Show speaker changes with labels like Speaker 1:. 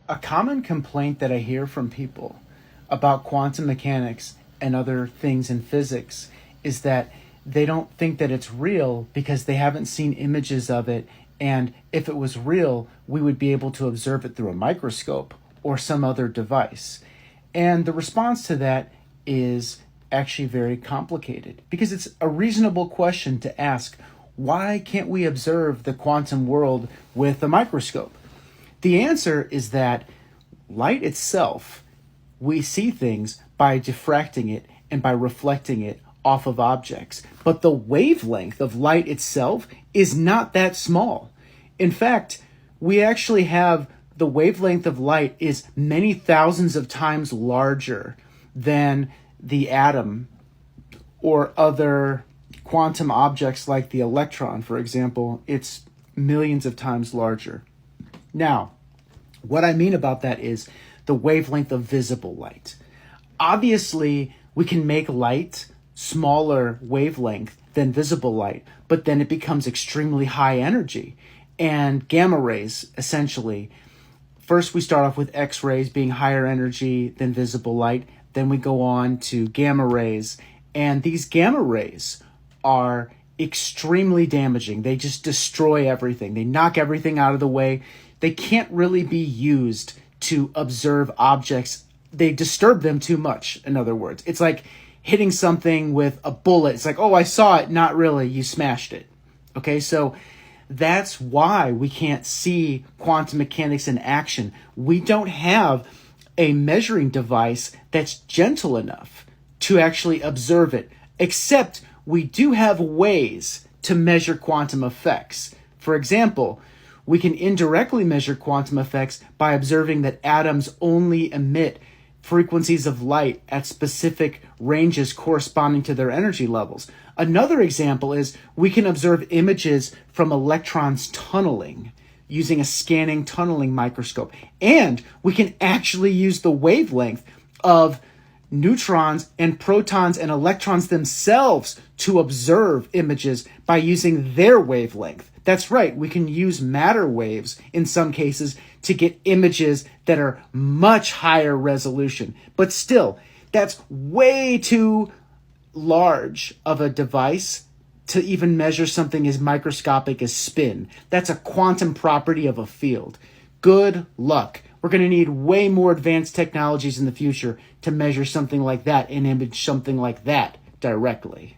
Speaker 1: A common complaint that I hear from people about quantum mechanics and other things in physics is that they don't think that it's real because they haven't seen images of it. And if it was real, we would be able to observe it through a microscope or some other device. And the response to that is actually very complicated because it's a reasonable question to ask: why can't we observe the quantum world with a microscope? The answer is that light itself, we see things by diffracting it and by reflecting it off of objects. But the wavelength of light itself is not that small. In fact, we actually have the wavelength of light is many thousands of times larger than the atom or other quantum objects like the electron, for example. It's millions of times larger. Now, what I mean about that is the wavelength of visible light. Obviously, we can make light smaller wavelength than visible light, but then it becomes extremely high energy. And gamma rays, essentially, first we start off with X-rays being higher energy than visible light, then we go on to gamma rays, and these gamma rays are extremely damaging. They just destroy everything. They knock everything out of the way. They can't really be used to observe objects. They disturb them too much, in other words. It's like hitting something with a bullet. It's like, oh, I saw it. Not really. You smashed it. Okay, so that's why we can't see quantum mechanics in action. We don't have a measuring device that's gentle enough to actually observe it, except we do have ways to measure quantum effects. For example, we can indirectly measure quantum effects by observing that atoms only emit frequencies of light at specific ranges corresponding to their energy levels. Another example is we can observe images from electrons tunneling using a scanning tunneling microscope. And we can actually use the wavelength of neutrons and protons and electrons themselves to observe images by using their wavelength. That's right, we can use matter waves in some cases to get images that are much higher resolution. But still, that's way too large of a device to even measure something as microscopic as spin. That's a quantum property of a field. Good luck. We're going to need way more advanced technologies in the future to measure something like that and image something like that directly.